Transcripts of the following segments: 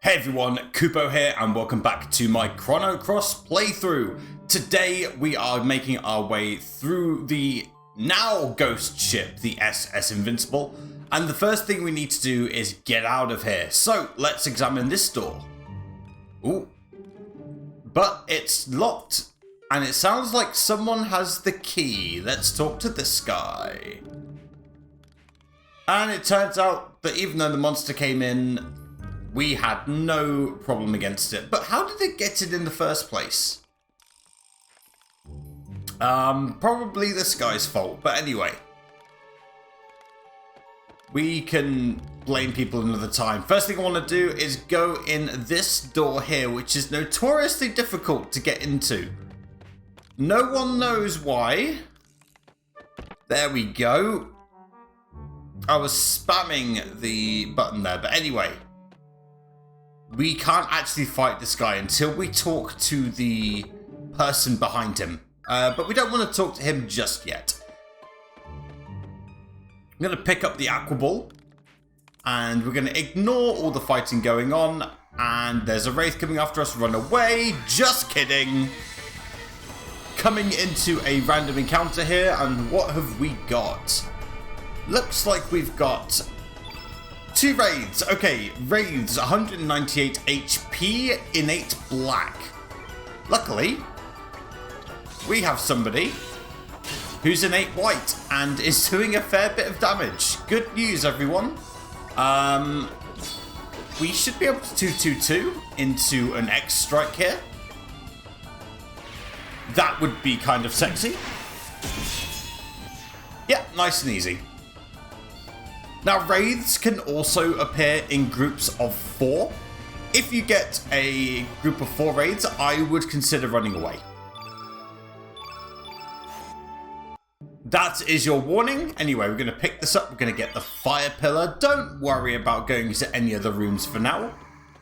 Hey everyone, Kupo here and welcome back to my Chrono Cross playthrough. Today we are making our way through the now ghost ship, the SS Invincible, and the first thing we need to do is get out of here. So let's examine this door. Ooh. But it's locked and it sounds like someone has the key. Let's talk to this guy. And it turns out that even though the monster came in, we had no problem against it. But how did it get it in the first place? Probably this guy's fault. But anyway, we can blame people another time. First thing I want to do is go in this door here, which is notoriously difficult to get into. No one knows why. There we go. I was spamming the button there, but anyway. We can't actually fight this guy until we talk to the person behind him. But we don't want to talk to him just yet. I'm going to pick up the Aqua Ball. And we're going to ignore all the fighting going on. And there's a Wraith coming after us. Run away. Just kidding. Coming into a random encounter here. And what have we got? Looks like we've got 2 Wraiths. Okay, Wraiths, 198 HP, innate black. Luckily, we have somebody who's innate white and is doing a fair bit of damage. Good news, everyone. We should be able to 2-2-2 into an X strike here. That would be kind of sexy. Yeah, nice and easy. Now, Wraiths can also appear in groups of 4. If you get a group of 4 Wraiths, I would consider running away. That is your warning. Anyway, we're going to pick this up. We're going to get the fire pillar. Don't worry about going to any other rooms for now.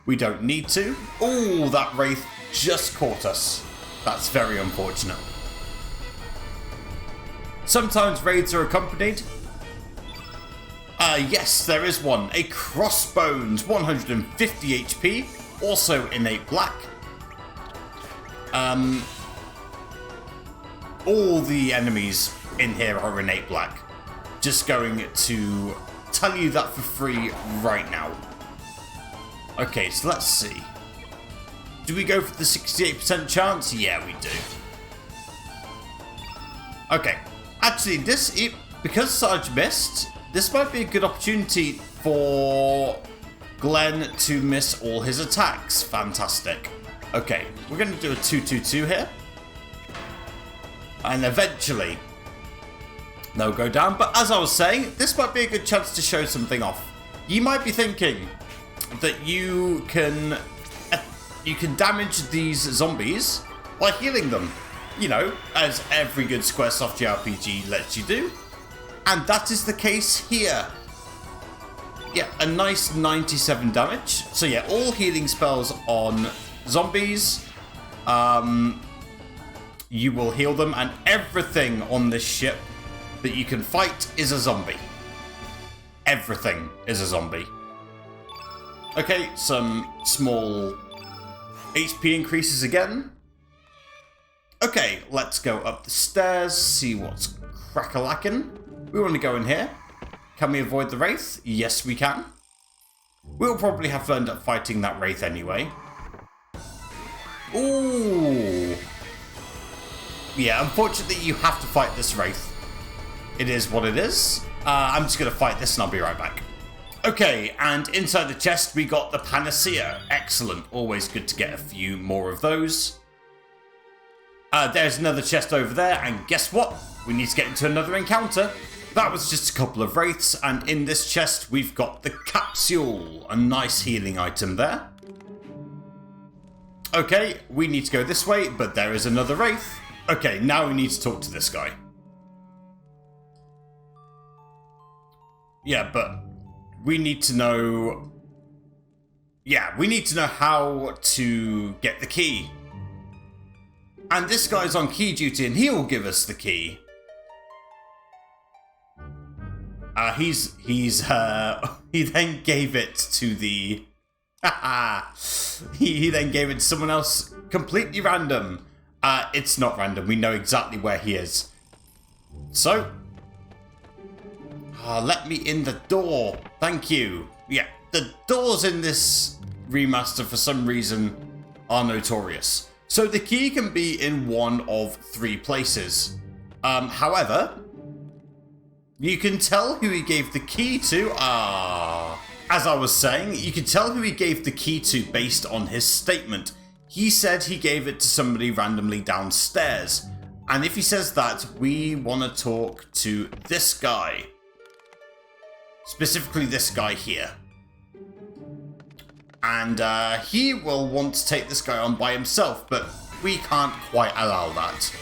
We don't need to. Oh, that Wraith just caught us. That's very unfortunate. Sometimes Wraiths are accompanied. Yes, there is one. A Crossbones, 150 HP, also innate black. All the enemies in here are innate black. Just going to tell you that for free right now. Okay, so let's see. Do we go for the 68% chance? Yeah, we do. Okay. Actually, because Sarge missed, this might be a good opportunity for Glenn to miss all his attacks. Fantastic. Okay, we're going to do a 2-2-2 here. And eventually, they'll go down. But as I was saying, this might be a good chance to show something off. You might be thinking that you can damage these zombies by healing them. You know, as every good Squaresoft JRPG lets you do. And that is the case here. Yeah, a nice 97 damage. So yeah, all healing spells on zombies. You will heal them, and everything on this ship that you can fight is a zombie. Everything is a zombie. Okay, some small HP increases again. Okay, let's go up the stairs, see what's crack-a-lackin'. We want to go in here. Can we avoid the Wraith? Yes, we can. We'll probably have to end up fighting that Wraith anyway. Ooh. Yeah, unfortunately, you have to fight this Wraith. It is what it is. I'm just going to fight this and I'll be right back. Okay, and inside the chest, we got the Panacea. Excellent. Always good to get a few more of those. There's another chest over there, and guess what? We need to get into another encounter. That was just a couple of Wraiths, and in this chest we've got the capsule, a nice healing item there. Okay, we need to go this way, but there is another Wraith. Okay, now we need to talk to this guy. Yeah, but we need to know... Yeah, we need to know how to get the key. And this guy's on key duty, and he will give us the key. He then gave it to the He then gave it to someone else completely random. It's not random. We know exactly where he is. So, let me in the door. Thank you. Yeah, the doors in this remaster for some reason are notorious. So the key can be in one of 3 places. However, you can tell who he gave the key to. As I was saying, you can tell who he gave the key to based on his statement. He said he gave it to somebody randomly downstairs. And if he says that, we want to talk to this guy. Specifically this guy here. And he will want to take this guy on by himself, but we can't quite allow that.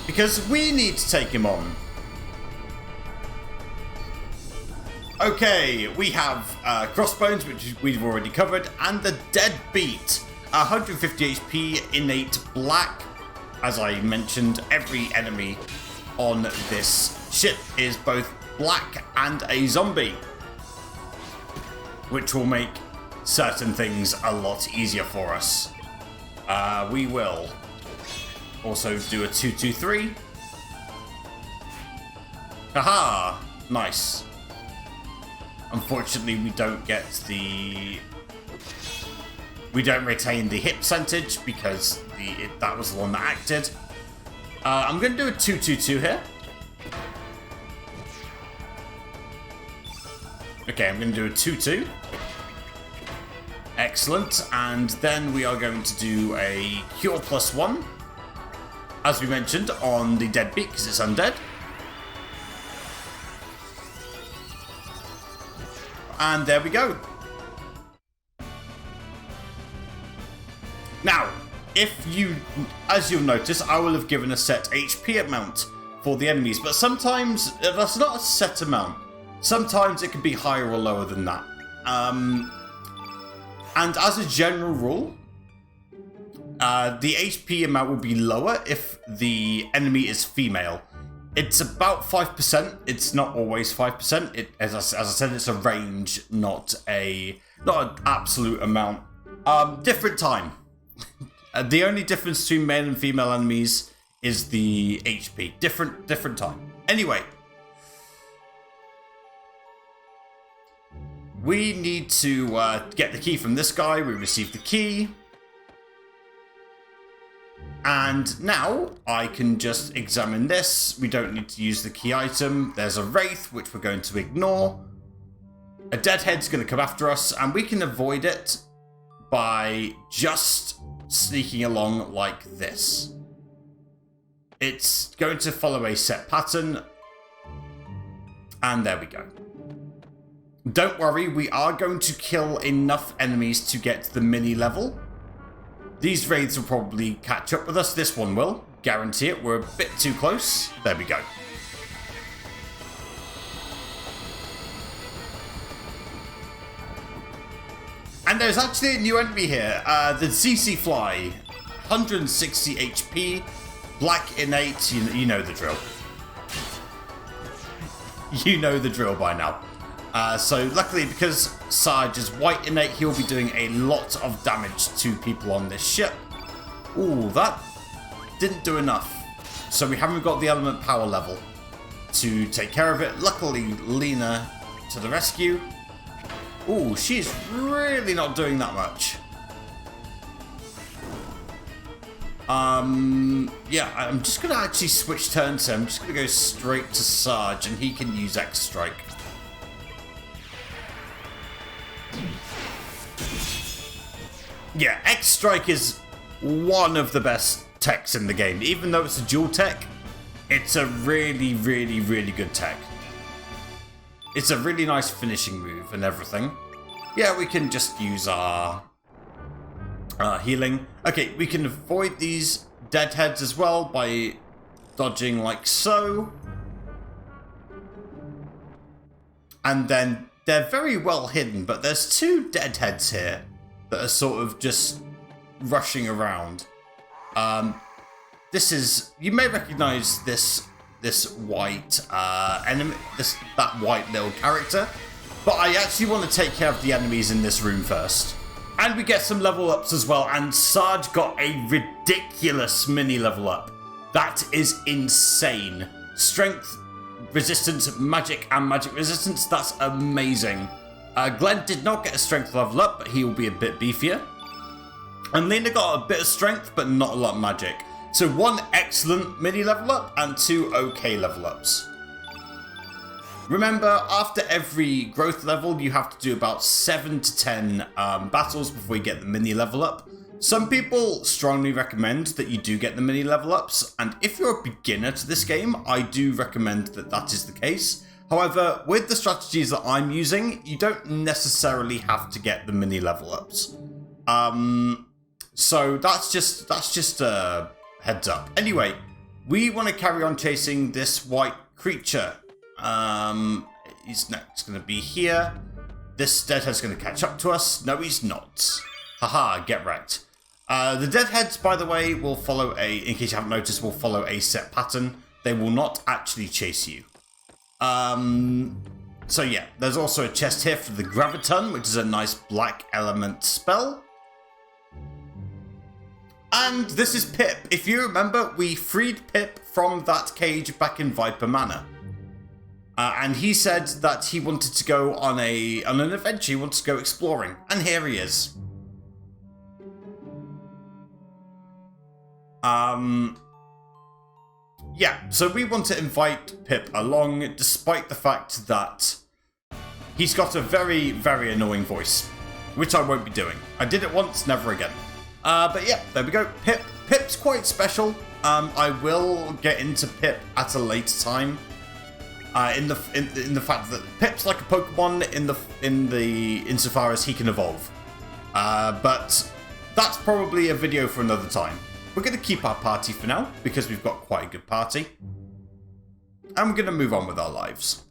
Because we need to take him on. Okay, we have Crossbones, which we've already covered, and the Deadbeat. 150 HP, innate black. As I mentioned, every enemy on this ship is both black and a zombie, which will make certain things a lot easier for us. We will also do a 2-2-3. Haha! Nice. Unfortunately, we don't get the... We don't retain the hit percentage because that was the one that acted. I'm going to do a 2-2-2 here. Okay, I'm going to do a 2-2. Excellent. And then we are going to do a Cure +1. As we mentioned, on the Deadbeat, because it's undead. And there we go. Now, as you'll notice, I will have given a set HP amount for the enemies, but sometimes that's not a set amount. Sometimes it can be higher or lower than that. And as a general rule, the HP amount will be lower if the enemy is female. It's about 5%. It's not always 5%. As I said, it's a range, not an absolute amount. Different time. The only difference between male and female enemies is the HP. Different time. Anyway, we need to get the key from this guy. We received the key. And now I can just examine this. We don't need to use the key item. There's a Wraith, which we're going to ignore. A Deadhead's going to come after us, and we can avoid it by just sneaking along like this. It's going to follow a set pattern. And there we go. Don't worry, we are going to kill enough enemies to get to the mini level. These raids will probably catch up with us. This one will. Guarantee it. We're a bit too close. There we go. And there's actually a new enemy here. The ZC Fly. 160 HP. Black innate. You know the drill. You know the drill by now. So luckily, because Sarge is white innate, he'll be doing a lot of damage to people on this ship. Ooh, that didn't do enough. So we haven't got the element power level to take care of it. Luckily, Lena to the rescue. Ooh, she's really not doing that much. Yeah, I'm just going to actually switch turns here. I'm just going to go straight to Sarge, and he can use X Strike. Yeah, X Strike is one of the best techs in the game. Even though it's a dual tech, it's a really, really, really good tech. It's a really nice finishing move and everything. Yeah, we can just use our healing. Okay, we can avoid these deadheads as well by dodging like so. And then they're very well hidden, but there's 2 deadheads here that are sort of just rushing around. This is, you may recognize this white enemy, that white little character. But I actually want to take care of the enemies in this room first. And we get some level ups as well, and Sarge got a ridiculous mini level up. That is insane. Strength, resistance, magic, and magic resistance, that's amazing. Glenn did not get a strength level up, but he will be a bit beefier. And Lena got a bit of strength, but not a lot of magic. So 1 excellent mini level up, and 2 okay level ups. Remember, after every growth level, you have to do about 7 to 10 battles before you get the mini level up. Some people strongly recommend that you do get the mini level ups, and if you're a beginner to this game, I do recommend that that is the case. However, with the strategies that I'm using, you don't necessarily have to get the mini level ups. So that's just a heads up. Anyway, we want to carry on chasing this white creature. He's next going to be here. This deadhead's going to catch up to us. No, he's not. Haha, get wrecked. The deadheads, by the way, will follow in case you haven't noticed, will follow a set pattern. They will not actually chase you. So yeah, there's also a chest here for the Graviton, which is a nice black element spell. And this is Pip. If you remember, we freed Pip from that cage back in Viper Manor. And he said that he wanted to go on an adventure, he wanted to go exploring. And here he is. Yeah, so we want to invite Pip along, despite the fact that he's got a very, very annoying voice, which I won't be doing. I did it once, never again. But yeah, there we go. Pip's quite special. I will get into Pip at a later time. In the fact that Pip's like a Pokemon insofar as he can evolve. But that's probably a video for another time. We're going to keep our party for now, because we've got quite a good party. And we're going to move on with our lives.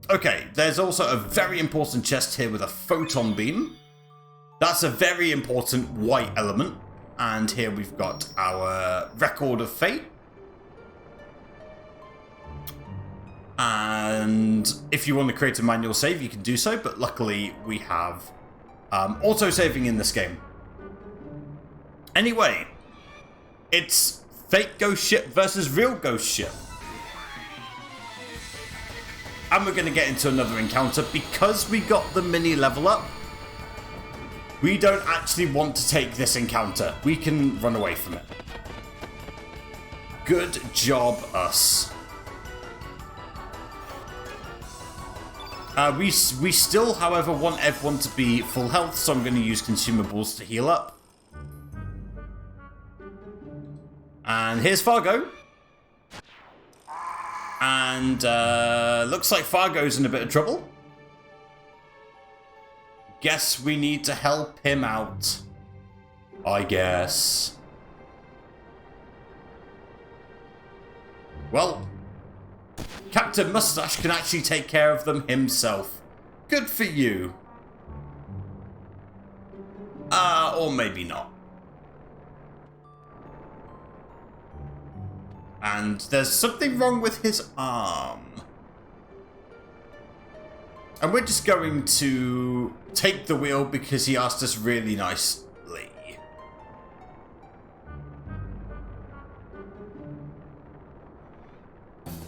Okay, there's also a very important chest here with a photon beam. That's a very important white element. And here we've got our Record of Fate. And if you want to create a manual save, you can do so. But luckily, we have auto-saving in this game. Anyway, it's fake ghost ship versus real ghost ship. And we're going to get into another encounter. Because we got the mini level up, we don't actually want to take this encounter. We can run away from it. Good job, us. We still, however, want everyone to be full health, so I'm going to use consumables to heal up. And here's Fargo. And looks like Fargo's in a bit of trouble. Guess we need to help him out. I guess. Well, Captain Mustache can actually take care of them himself. Good for you. Or maybe not. And there's something wrong with his arm. And we're just going to take the wheel because he asked us really nicely.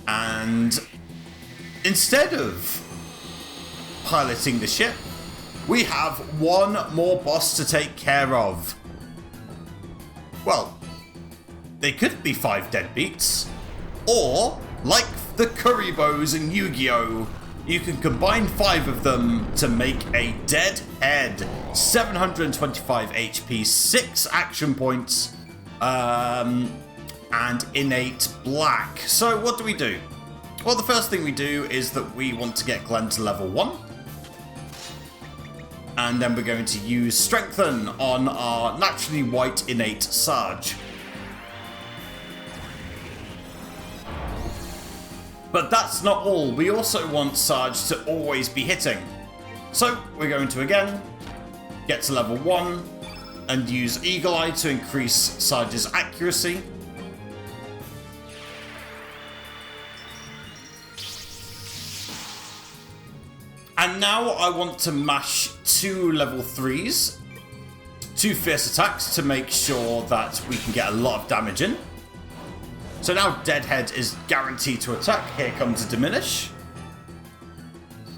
And instead of piloting the ship, we have one more boss to take care of. Well, they could be 5 deadbeats, or like the Kuribos in Yu-Gi-Oh! You can combine 5 of them to make a dead head. 725 HP, 6 action points, and innate black. So what do we do? Well, the first thing we do is that we want to get Glenn to level 1. And then we're going to use Strengthen on our naturally white innate Sarge. But that's not all. We also want Sarge to always be hitting. So we're going to again get to level 1 and use Eagle Eye to increase Sarge's accuracy. And now I want to mash 2 level 3s, 2 fierce attacks to make sure that we can get a lot of damage in. So now Deadhead is guaranteed to attack. Here comes a diminish,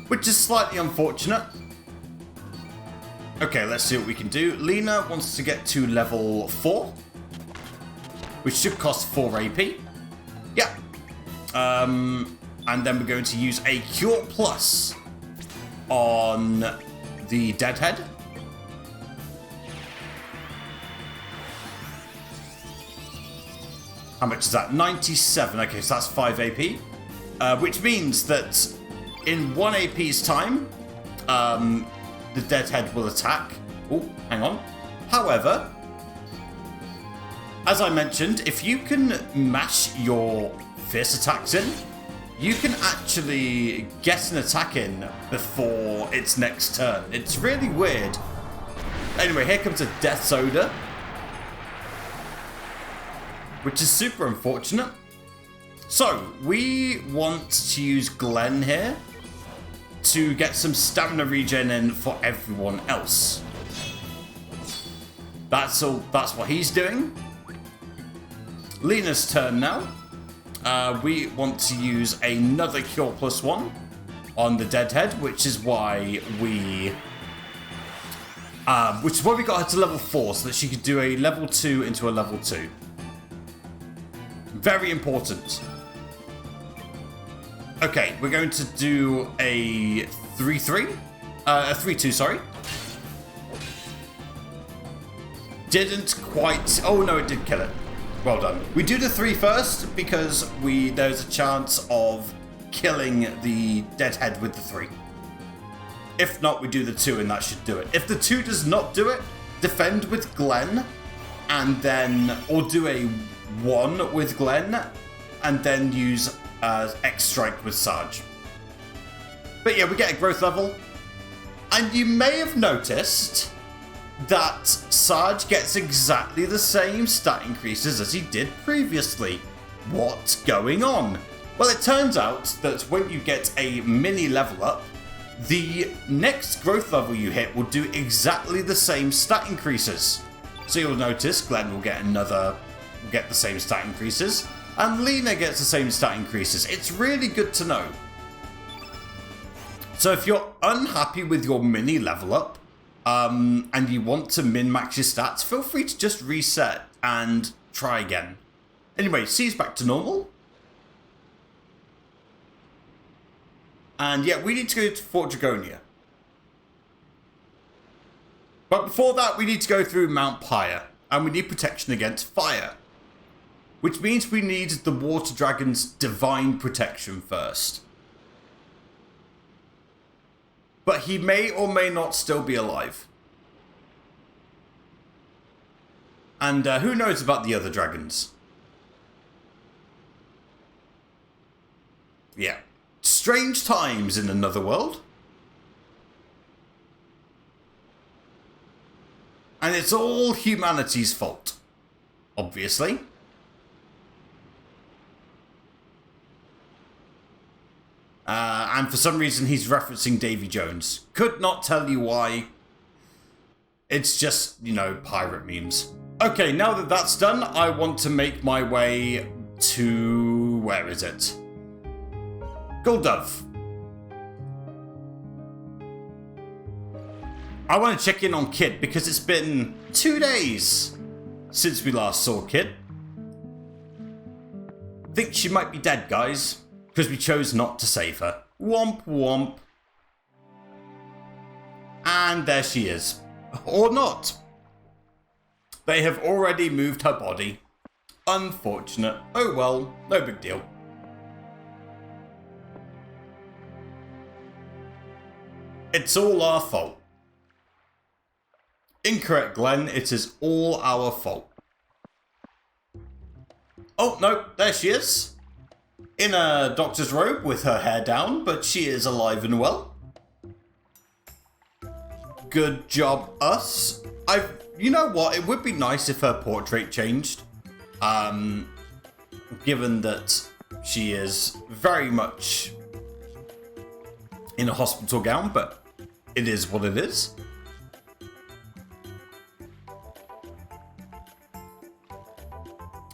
which is slightly unfortunate. Okay, let's see what we can do. Lena wants to get to level 4, which should cost 4 AP. Yeah. And then we're going to use a Cure Plus on the Deadhead. How much is that? 97. Okay, so that's 5 AP. Which means that in 1 AP's time, the Deadhead will attack. Oh, hang on. However, as I mentioned, if you can mash your fierce attacks in, you can actually get an attack in before its next turn. It's really weird. Anyway, here comes a Death's Odor, which is super unfortunate. So, we want to use Glenn here to get some stamina regen in for everyone else. That's what he's doing. Lena's turn now. We want to use another Cure Plus 1 on the Deadhead, which is why we got her to level 4 so that she could do a level 2 into a level 2. Very important. Okay, we're going to do a 3-3. A 3-2, sorry. Didn't quite... Oh, no, it did kill it. Well done. We do the 3 first because there's a chance of killing the Deadhead with the 3. If not, we do the 2 and that should do it. If the 2 does not do it, defend with Glenn and then... Or do a 1 with Glenn and then use X Strike with Sarge. But yeah, we get a growth level. And you may have noticed that Sarge gets exactly the same stat increases as he did previously. What's going on? Well, it turns out that when you get a mini level up, the next growth level you hit will do exactly the same stat increases. So you'll notice Glenn will get the same stat increases, and Lena gets the same stat increases. It's really good to know. So if you're unhappy with your mini level up, and you want to min-max your stats, feel free to just reset and try again. Anyway, C's back to normal. And yeah, we need to go to Fort Dragonia. But before that, we need to go through Mount Pyre, and we need protection against fire. Which means we need the Water Dragon's divine protection first. But he may or may not still be alive. And who knows about the other dragons? Yeah. Strange times in another world. And it's all humanity's fault. Obviously. And for some reason he's referencing Davy Jones. Could not tell you why. It's just, you know, pirate memes. Okay, now that that's done, I want to make my way to... where is it? Guldove. I want to check in on Kit because it's been 2 days since we last saw Kit. Think she might be dead, guys. Because we chose not to save her. Womp womp. And there she is. Or not. They have already moved her body. Unfortunate. Oh well, no big deal. It's all our fault. Incorrect, Glenn. It is all our fault. Oh, no. There she is. In a doctor's robe with her hair down, but she is alive and well. Good job, us. You know what? It would be nice if her portrait changed. Given that she is very much in a hospital gown, but it is what it is.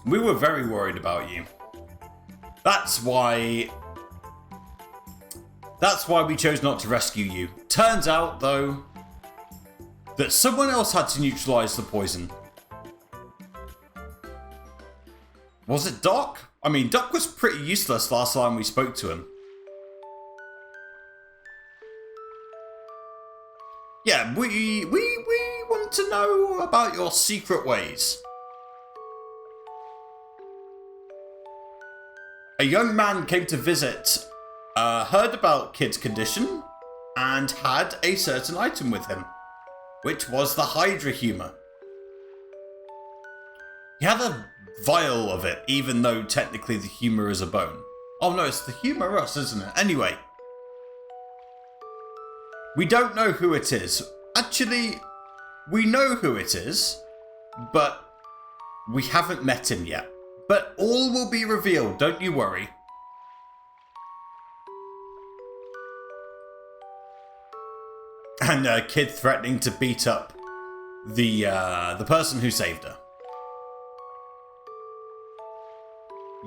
We were very worried about you. That's why we chose not to rescue you. Turns out, though, that someone else had to neutralize the poison. Was it Doc? I mean, Doc was pretty useless last time we spoke to him. Yeah, we want to know about your secret ways. A young man came to visit, heard about Kid's condition, and had a certain item with him, which was the Hydra humor. He had a vial of it, even though technically the humor is a bone. Oh no, it's the humorous, isn't it? Anyway. We don't know who it is. Actually, we know who it is, but we haven't met him yet. But all will be revealed, don't you worry. And Kid threatening to beat up the person who saved her.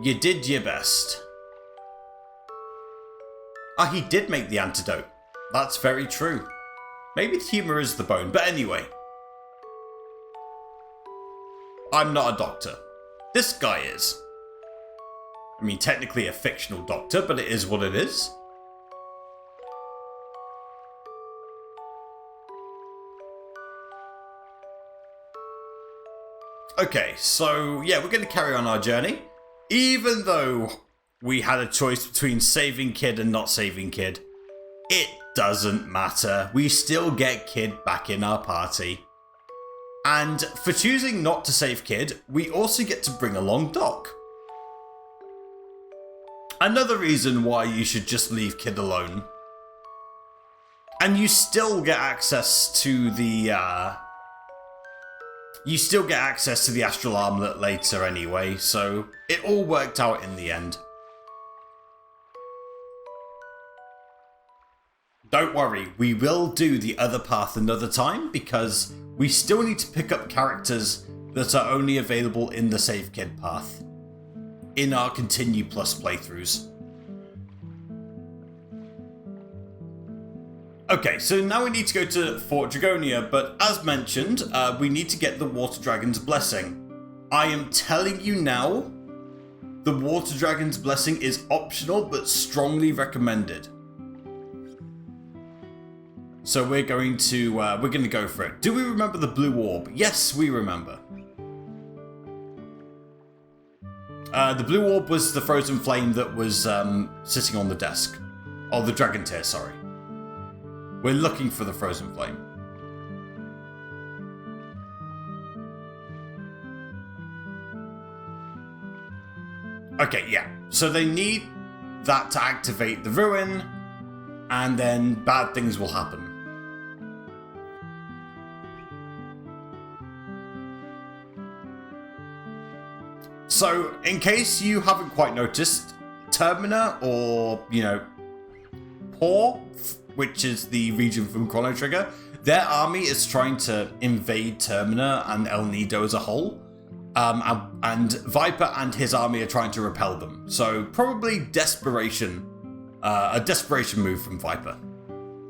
You did your best. Ah, he did make the antidote. That's very true. Maybe the humour is the bone, but anyway. I'm not a doctor. This guy is. I mean, technically a fictional doctor, but it is what it is. Okay, so yeah, we're going to carry on our journey. Even though we had a choice between saving Kid and not saving Kid, it doesn't matter. We still get Kid back in our party. And for choosing not to save Kid, we also get to bring along Doc. Another reason why you should just leave Kid alone. And you still get access to the astral armlet later anyway, so it all worked out in the end. Don't worry, we will do the other path another time, because we still need to pick up characters that are only available in the Save Kid path in our Continue Plus playthroughs. Okay, so now we need to go to Fort Dragonia, but as mentioned, we need to get the Water Dragon's Blessing. I am telling you now, the Water Dragon's Blessing is optional, but strongly recommended. So we're going to go for it. Do we remember the blue orb? Yes, we remember. The blue orb was the frozen flame that was sitting on the desk. Oh, the dragon tear, sorry. We're looking for the frozen flame. Okay, yeah. So they need that to activate the ruin, and then bad things will happen. So, in case you haven't quite noticed, Termina, or, Paw, which is the region from Chrono Trigger, their army is trying to invade Termina and El Nido as a whole. And Viper and his army are trying to repel them. So, probably desperation. A desperation move from Viper.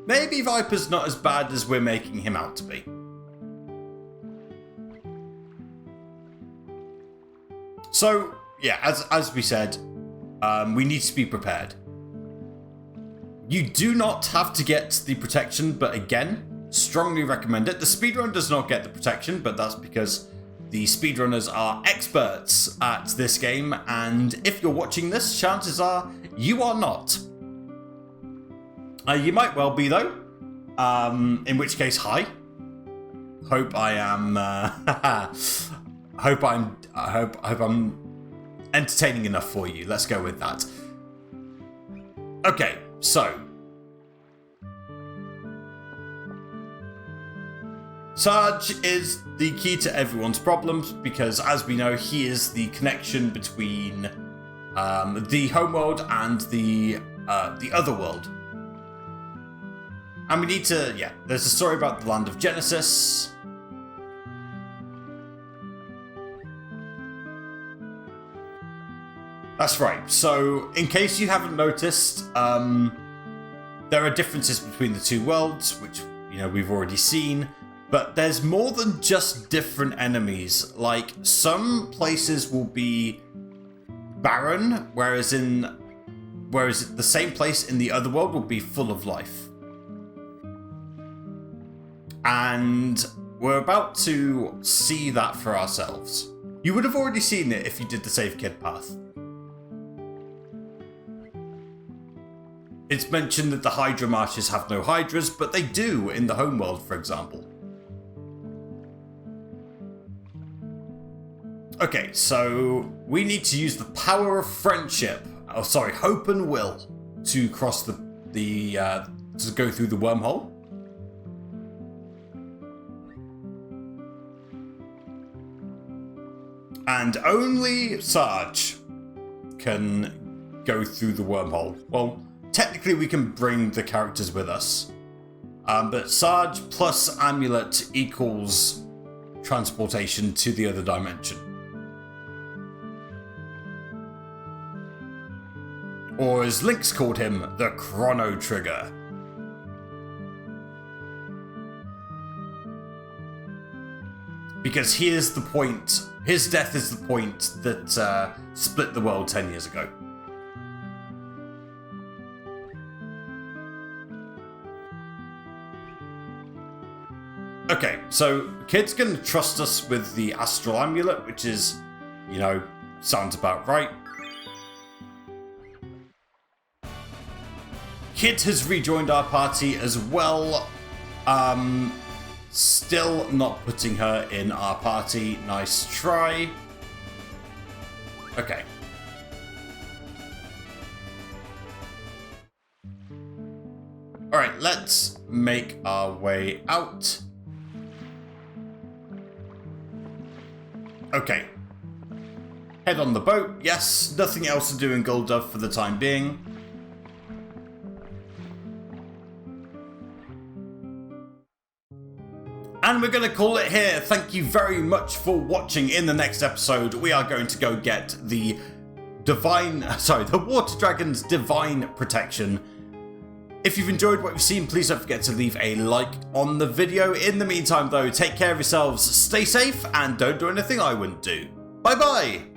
Maybe Viper's not as bad as we're making him out to be. So, yeah, as we said, we need to be prepared. You do not have to get the protection, but again, strongly recommend it. The speedrun does not get the protection, but that's because the speedrunners are experts at this game, and if you're watching this, chances are you are not. You might well be, though, in which case, hi. Hope I am... hope I'm entertaining enough for you. Let's go with that. Okay, so Sarge is the key to everyone's problems because, as we know, he is the connection between the home world and the other world. And we need to, there's a story about the land of Genesis. That's right. So, in case you haven't noticed, there are differences between the two worlds, which, we've already seen. But there's more than just different enemies. Like, some places will be barren, whereas the same place in the other world will be full of life. And we're about to see that for ourselves. You would have already seen it if you did the Save Kid path. It's mentioned that the Hydra marshes have no Hydras, but they do in the homeworld, for example. Okay, so we need to use the power of friendship. Oh, sorry, hope and will to cross to go through the wormhole. And only Sarge can go through the wormhole. Well, technically we can bring the characters with us. But Sarge plus Amulet equals transportation to the other dimension. Or as Lynx called him, the Chrono Trigger. Because here's the point. His death is the point that split the world 10 years ago. Okay, so Kid's gonna trust us with the Astral Amulet, which is, sounds about right. Kid has rejoined our party as well. Still not putting her in our party. Nice try. Okay. Alright, let's make our way out. Okay. Head on the boat. Yes, nothing else to do in Guldove for the time being. And we're going to call it here. Thank you very much for watching. In the next episode, we are going to go get the Water Dragon's Divine Protection. If you've enjoyed what you've seen, please don't forget to leave a like on the video. In the meantime, though, take care of yourselves, stay safe, and don't do anything I wouldn't do. Bye-bye!